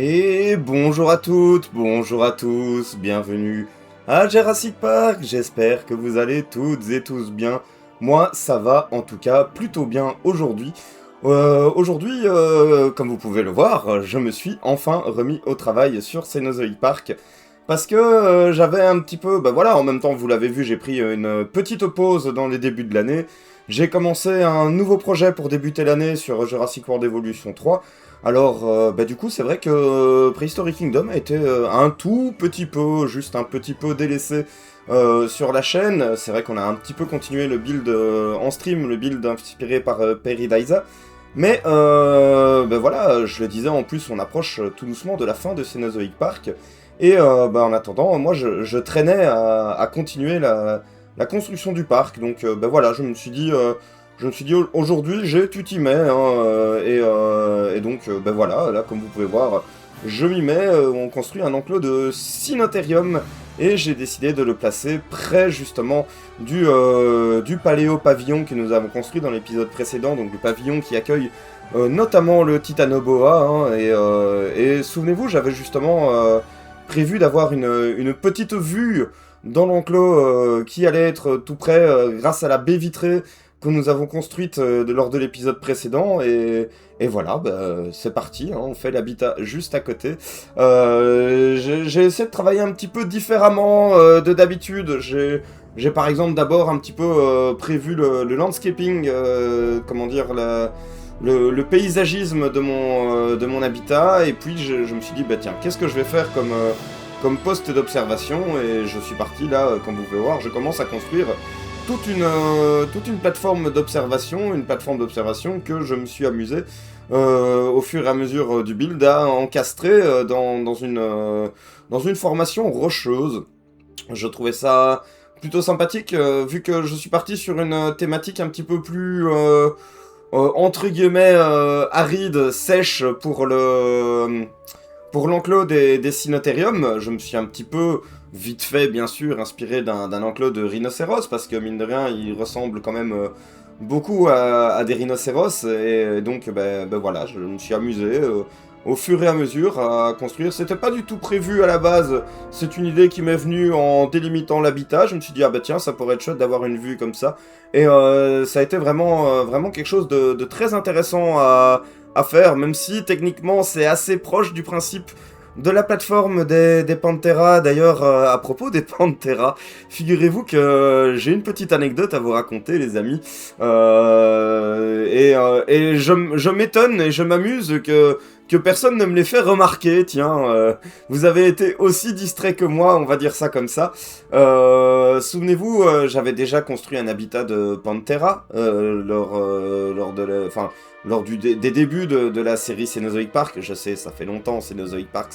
Et bonjour à toutes, bonjour à tous, bienvenue à Jurassic Park, j'espère que vous allez toutes et tous bien. Moi, ça va en tout cas plutôt bien aujourd'hui. Comme vous pouvez le voir, je me suis enfin remis au travail sur Cenozoic Park. Parce que j'avais un petit peu... Bah voilà, en même temps, vous l'avez vu, j'ai pris une petite pause dans les débuts de l'année. J'ai commencé un nouveau projet pour débuter l'année sur Jurassic World Evolution 3. Alors, bah du coup, c'est vrai que Prehistoric Kingdom a été un tout petit peu, juste un petit peu délaissé sur la chaîne. C'est vrai qu'on a un petit peu continué le build en stream, le build inspiré par Perry Daisa. Mais, bah voilà, je le disais, en plus, on approche tout doucement de la fin de Cenozoic Park. Et bah, en attendant, moi, je traînais à continuer la construction du parc. Donc, bah voilà, je me suis dit aujourd'hui, tu t'y mets, hein, et donc, ben voilà, là, comme vous pouvez voir, je m'y mets, on construit un enclos de Cynotérium, et j'ai décidé de le placer près, justement, du paléo-pavillon que nous avons construit dans l'épisode précédent, donc le pavillon qui accueille notamment le Titanoboa, hein, et souvenez-vous, j'avais justement prévu d'avoir une petite vue dans l'enclos qui allait être tout près grâce à la baie vitrée que nous avons construite lors de l'épisode précédent, et voilà, bah, c'est parti, hein, on fait l'habitat juste à côté. J'ai essayé de travailler un petit peu différemment de d'habitude. J'ai par exemple d'abord un petit peu prévu le landscaping, comment dire, le paysagisme de mon habitat, et puis je me suis dit, bah tiens, qu'est-ce que je vais faire comme poste d'observation, et je suis parti là, comme vous pouvez voir, je commence à construire toute une plateforme d'observation, que je me suis amusé au fur et à mesure du build à encastrer dans une formation rocheuse. Je trouvais ça plutôt sympathique, vu que je suis parti sur une thématique un petit peu plus entre guillemets aride, sèche pour l'enclos des cynotériums. Je me suis un petit peu, vite fait bien sûr, inspiré d'un enclos de rhinocéros, parce que mine de rien, il ressemble quand même beaucoup à des rhinocéros, et donc ben voilà, je me suis amusé au fur et à mesure à construire. C'était pas du tout prévu à la base, c'est une idée qui m'est venue en délimitant l'habitat. Je me suis dit, ah bah tiens, ça pourrait être chouette d'avoir une vue comme ça, et ça a été vraiment quelque chose de très intéressant à faire, même si techniquement c'est assez proche du principe de la plateforme des Panthera. D'ailleurs, à propos des Panthera, figurez-vous que j'ai une petite anecdote à vous raconter, les amis. Et je m'étonne et je m'amuse que personne ne me l'ait fait remarquer. Tiens, vous avez été aussi distrait que moi, on va dire ça comme ça. Souvenez-vous, j'avais déjà construit un habitat de Panthera lors des débuts de la série Cenozoic Park. Je sais, ça fait longtemps, Cenozoic Park,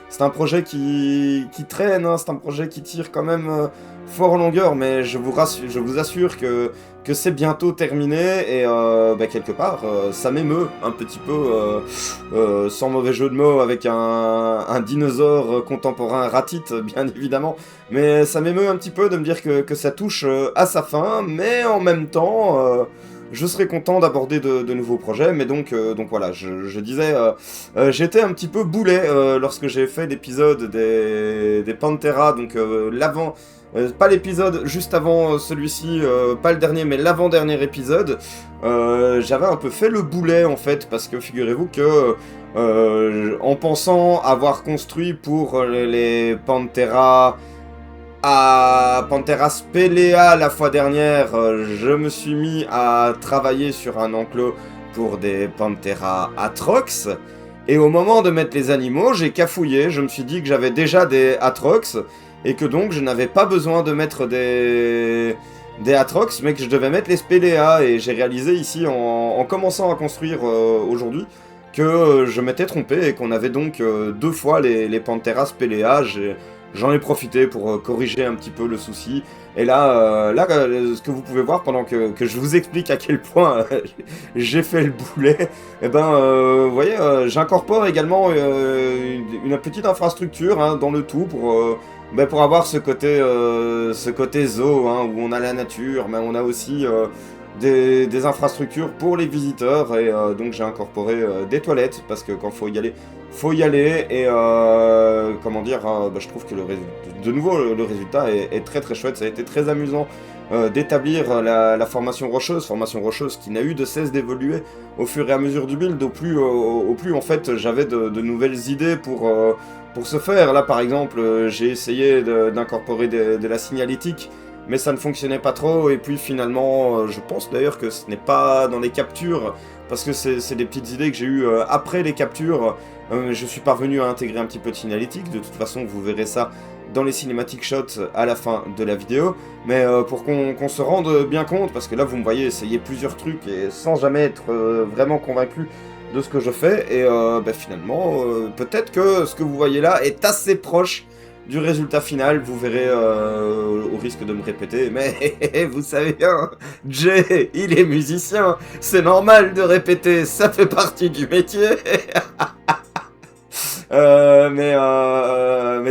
c'est un projet qui traîne, hein, c'est un projet qui tire quand même fort en longueur, mais je vous assure que c'est bientôt terminé, et bah, quelque part, ça m'émeut un petit peu, sans mauvais jeu de mots, avec un dinosaure contemporain ratite, bien évidemment, mais ça m'émeut un petit peu de me dire que ça touche à sa fin, mais en même temps... je serais content d'aborder de nouveaux projets, mais donc voilà, je disais, j'étais un petit peu boulet lorsque j'ai fait l'épisode des Panthera, donc l'avant, pas l'épisode juste avant celui-ci, pas le dernier, mais l'avant-dernier épisode. J'avais un peu fait le boulet en fait, parce que figurez-vous que en pensant avoir construit pour les Panthera à Panthera Spelea la fois dernière, je me suis mis à travailler sur un enclos pour des Panthera Atrox. Et au moment de mettre les animaux, j'ai cafouillé. Je me suis dit que j'avais déjà des Atrox et que donc je n'avais pas besoin de mettre des Atrox, mais que je devais mettre les Spelea. Et j'ai réalisé ici, en commençant à construire aujourd'hui, que je m'étais trompé et qu'on avait donc deux fois les Panthera Spelea. J'en ai profité pour corriger un petit peu le souci. Et là, ce que vous pouvez voir pendant que je vous explique à quel point j'ai fait le boulet, et ben, vous voyez, j'incorpore également une petite infrastructure, hein, dans le tout pour avoir ce côté zoo, hein, où on a la nature, mais on a aussi des infrastructures pour les visiteurs, et donc j'ai incorporé des toilettes, parce que quand faut y aller, et comment dire, bah, je trouve que de nouveau le résultat est très très chouette. Ça a été très amusant d'établir la formation rocheuse qui n'a eu de cesse d'évoluer au fur et à mesure du build, au plus en fait j'avais de nouvelles idées pour ce faire. Là par exemple, j'ai essayé d'incorporer de la signalétique, mais ça ne fonctionnait pas trop, et puis finalement, je pense d'ailleurs que ce n'est pas dans les captures, parce que c'est des petites idées que j'ai eues après les captures. Je suis parvenu à intégrer un petit peu de signalétique, de toute façon vous verrez ça dans les cinématiques shots à la fin de la vidéo, mais pour qu'on se rende bien compte, parce que là vous me voyez essayer plusieurs trucs et sans jamais être vraiment convaincu de ce que je fais, et bah, finalement, peut-être que ce que vous voyez là est assez proche du résultat final. Vous verrez, au risque de me répéter, mais vous savez bien, Jay, il est musicien, c'est normal de répéter, ça fait partie du métier. Mais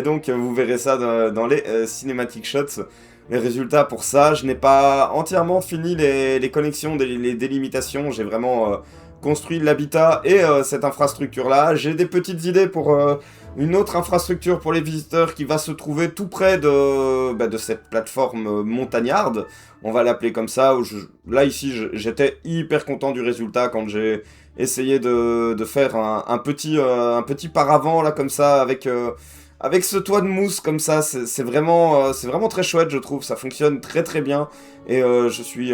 donc, vous verrez ça dans les cinématiques shots. Les résultats pour ça, je n'ai pas entièrement fini les connexions, les délimitations. J'ai vraiment construit l'habitat et cette infrastructure-là. J'ai des petites idées pour une autre infrastructure pour les visiteurs qui va se trouver tout près de cette plateforme montagnarde. On va l'appeler comme ça. Là, ici, j'étais hyper content du résultat quand j'ai essayé de faire un petit paravent, là, comme ça, avec ce toit de mousse comme ça. C'est vraiment très chouette, je trouve. Ça fonctionne très très bien, et je suis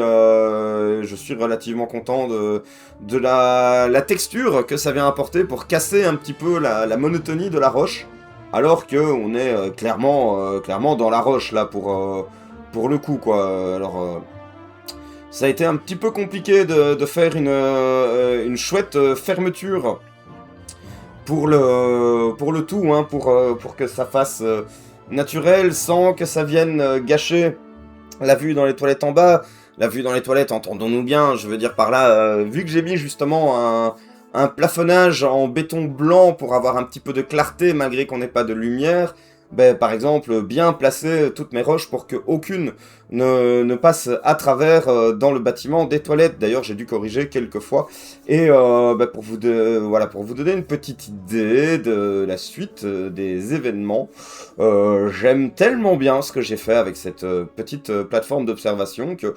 relativement content de la texture que ça vient apporter pour casser un petit peu la monotonie de la roche, alors que on est clairement dans la roche là pour le coup, quoi. Alors ça a été un petit peu compliqué de faire une chouette fermeture pour le tout, hein, pour que ça fasse naturel, sans que ça vienne gâcher la vue dans les toilettes en bas. La vue dans les toilettes, entendons-nous bien, je veux dire par là, vu que j'ai mis justement un plafonnage en béton blanc pour avoir un petit peu de clarté malgré qu'on n'ait pas de lumière, ben, par exemple, bien placer toutes mes roches pour qu'aucune ne passe à travers dans le bâtiment des toilettes. D'ailleurs, j'ai dû corriger quelques fois. Et ben, voilà, pour vous donner une petite idée de la suite des événements, j'aime tellement bien ce que j'ai fait avec cette petite plateforme d'observation que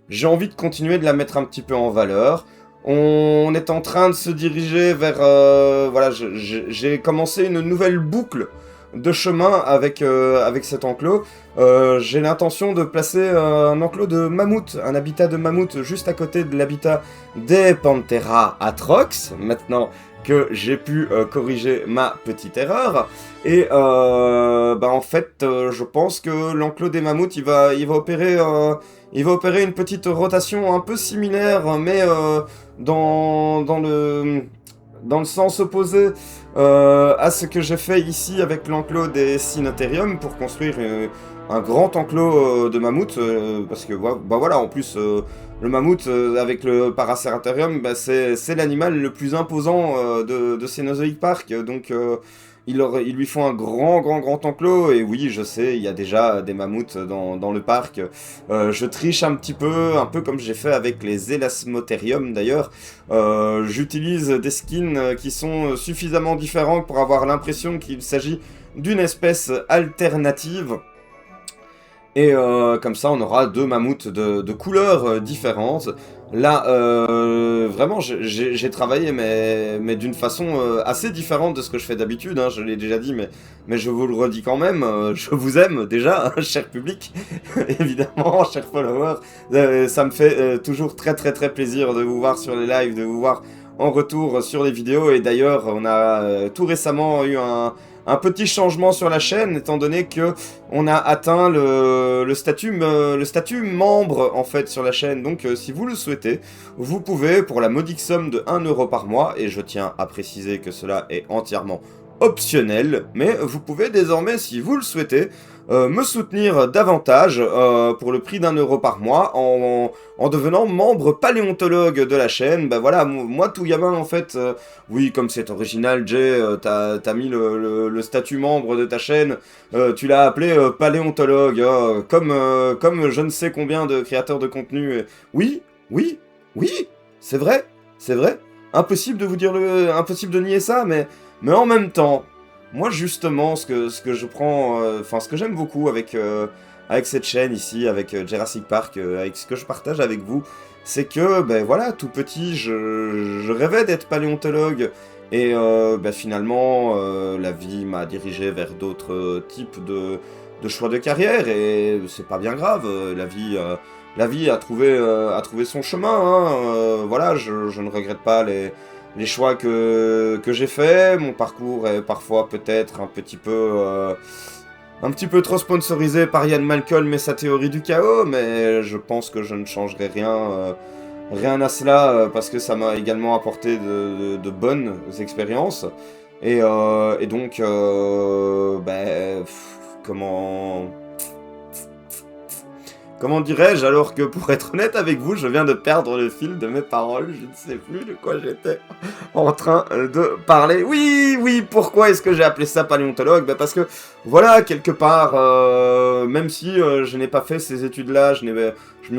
j'ai envie de continuer de la mettre un petit peu en valeur. On est en train de se diriger vers... voilà, j'ai commencé une nouvelle boucle de chemin avec cet enclos. J'ai l'intention de placer un enclos de mammouth, un habitat de mammouth juste à côté de l'habitat des Panthera atrox, maintenant que j'ai pu corriger ma petite erreur. Et bah en fait, je pense que l'enclos des mammouths, il va opérer une petite rotation un peu similaire, mais dans le sens opposé à ce que j'ai fait ici avec l'enclos des Cynotherium pour construire un grand enclos de mammouth, parce que bah voilà, en plus le mammouth avec le Paraceratherium, bah, c'est l'animal le plus imposant de Cenozoic Park, donc il lui faut un grand enclos. Et oui, je sais, il y a déjà des mammouths dans le parc. Je triche un petit peu, un peu comme j'ai fait avec les Elasmotherium d'ailleurs. J'utilise des skins qui sont suffisamment différents pour avoir l'impression qu'il s'agit d'une espèce alternative. Et comme ça, on aura deux mammouths de couleurs différentes. Là, vraiment, j'ai travaillé, mais d'une façon assez différente de ce que je fais d'habitude, hein, je l'ai déjà dit, mais je vous le redis quand même, je vous aime déjà, hein, cher public, évidemment, cher follower. Ça me fait toujours très plaisir de vous voir sur les lives, de vous voir en retour sur les vidéos. Et d'ailleurs, on a tout récemment eu un petit changement sur la chaîne, étant donné que on a atteint le statut membre en fait sur la chaîne. Donc si vous le souhaitez, vous pouvez, pour la modique somme de 1 euro par mois, et je tiens à préciser que cela est entièrement optionnel, mais vous pouvez désormais, si vous le souhaitez, me soutenir davantage pour le prix d'1 euro par mois en devenant membre paléontologue de la chaîne. Bah voilà, moi tout gamin en fait, oui, comme c'est original, Jay, t'as mis le statut membre de ta chaîne, tu l'as appelé paléontologue, comme je ne sais combien de créateurs de contenu. Oui, Oui, oui, c'est vrai, c'est vrai. Impossible de vous dire impossible de nier ça, mais en même temps, moi justement, ce que je prends, enfin ce que j'aime beaucoup avec cette chaîne ici, avec Jurassic Park, avec ce que je partage avec vous, c'est que, ben voilà, tout petit, je rêvais d'être paléontologue, et finalement, la vie m'a dirigé vers d'autres types de choix de carrière, et c'est pas bien grave, la vie a trouvé son chemin, hein, voilà, je ne regrette pas les choix que j'ai faits. Mon parcours est parfois peut-être un petit peu trop sponsorisé par Ian Malcolm et sa théorie du chaos, mais je pense que je ne changerai rien à cela, parce que ça m'a également apporté de bonnes expériences. Et donc, comment... Comment dirais-je, alors que pour être honnête avec vous, je viens de perdre le fil de mes paroles, je ne sais plus de quoi j'étais en train de parler. Oui, oui, pourquoi est-ce que j'ai appelé ça paléontologue? Parce que, voilà, quelque part, même si je n'ai pas fait ces études-là, je me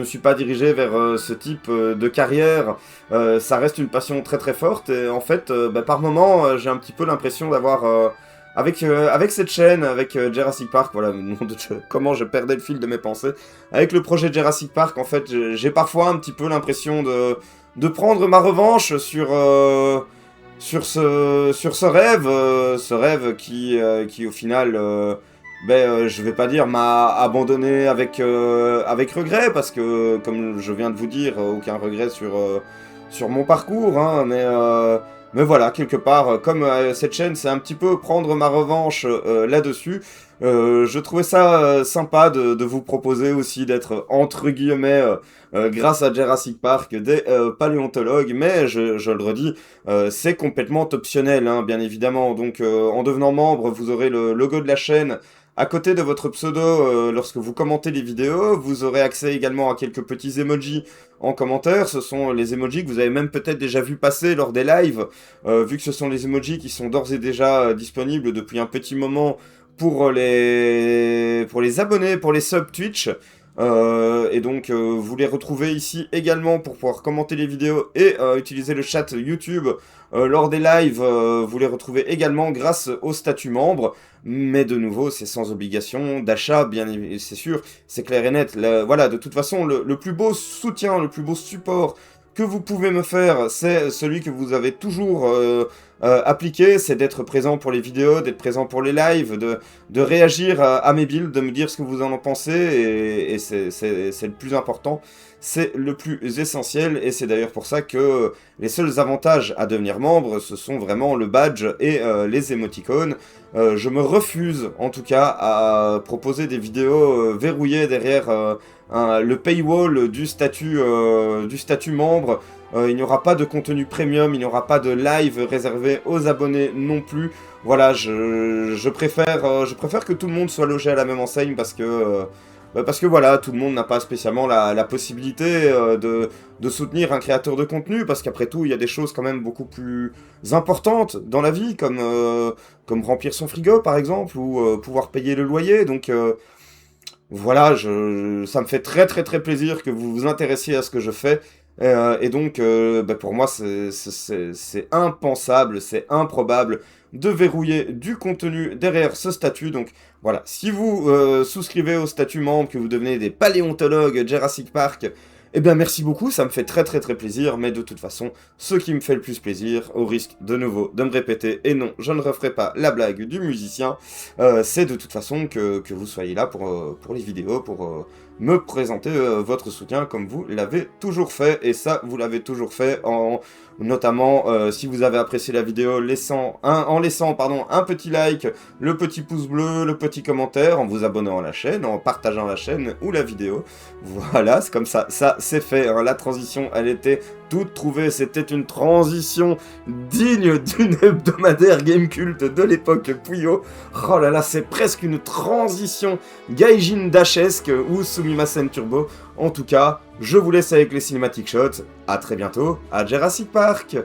suis pas dirigé vers ce type de carrière, ça reste une passion très très forte, et en fait, par moments, j'ai un petit peu l'impression d'avoir... avec cette chaîne, avec Jurassic Park, voilà, comment je perdais le fil de mes pensées. Avec le projet Jurassic Park, en fait, j'ai parfois un petit peu l'impression de prendre ma revanche sur ce rêve qui au final, je vais pas dire m'a abandonné avec regret, parce que, comme je viens de vous dire, aucun regret sur mon parcours, hein, mais voilà, quelque part, comme cette chaîne, c'est un petit peu prendre ma revanche là-dessus, je trouvais ça sympa de vous proposer aussi d'être, entre guillemets, grâce à Jurassic Park, des paléontologues, mais je le redis, c'est complètement optionnel, hein, bien évidemment. Donc, en devenant membre, vous aurez le logo de la chaîne à côté de votre pseudo lorsque vous commentez les vidéos. Vous aurez accès également à quelques petits emojis en commentaire. Ce sont les emojis que vous avez même peut-être déjà vu passer lors des lives, vu que ce sont les emojis qui sont d'ores et déjà disponibles depuis un petit moment pour les abonnés, pour les subs Twitch. Et donc vous les retrouvez ici également pour pouvoir commenter les vidéos et utiliser le chat YouTube lors des lives. Vous les retrouvez également grâce au statut membre, mais de nouveau c'est sans obligation d'achat, bien c'est sûr, c'est clair et net. Voilà, de toute façon le plus beau soutien, le plus beau support que vous pouvez me faire, c'est celui que vous avez toujours appliqué, c'est d'être présent pour les vidéos, d'être présent pour les lives, de réagir à mes builds, de me dire ce que vous en pensez, et c'est le plus important, c'est le plus essentiel, et c'est d'ailleurs pour ça que les seuls avantages à devenir membre, ce sont vraiment le badge et les émoticônes. Je me refuse, en tout cas, à proposer des vidéos verrouillées derrière le paywall du statut membre. Il n'y aura pas de contenu premium, il n'y aura pas de live réservé aux abonnés non plus. Voilà, je préfère que tout le monde soit logé à la même enseigne, parce que voilà, tout le monde n'a pas spécialement la possibilité de soutenir un créateur de contenu, parce qu'après tout, il y a des choses quand même beaucoup plus importantes dans la vie, comme remplir son frigo par exemple, ou pouvoir payer le loyer. Donc voilà, ça me fait très très très plaisir que vous vous intéressiez à ce que je fais. Et donc, pour moi, c'est impensable, c'est improbable de verrouiller du contenu derrière ce statut. Donc voilà, si vous souscrivez au statut membre, que vous devenez des paléontologues Jurassic Park, eh bien merci beaucoup, ça me fait très très très plaisir, mais de toute façon, ce qui me fait le plus plaisir, au risque de nouveau de me répéter, et non, je ne referai pas la blague du musicien, c'est de toute façon que vous soyez là pour les vidéos, pour me présenter votre soutien comme vous l'avez toujours fait, et ça, vous l'avez toujours fait notamment si vous avez apprécié la vidéo, en laissant un petit like, le petit pouce bleu, le petit commentaire, en vous abonnant à la chaîne, en partageant la chaîne ou la vidéo. Voilà, c'est comme ça, c'est fait, hein. La transition, elle était toute trouvée, c'était une transition digne d'une hebdomadaire Gamecult de l'époque Puyo. Oh là là, c'est presque une transition Gaijin Dashesque ou Sumimasen Turbo. En tout cas, je vous laisse avec les cinématiques shots. À très bientôt à Jurassic Park.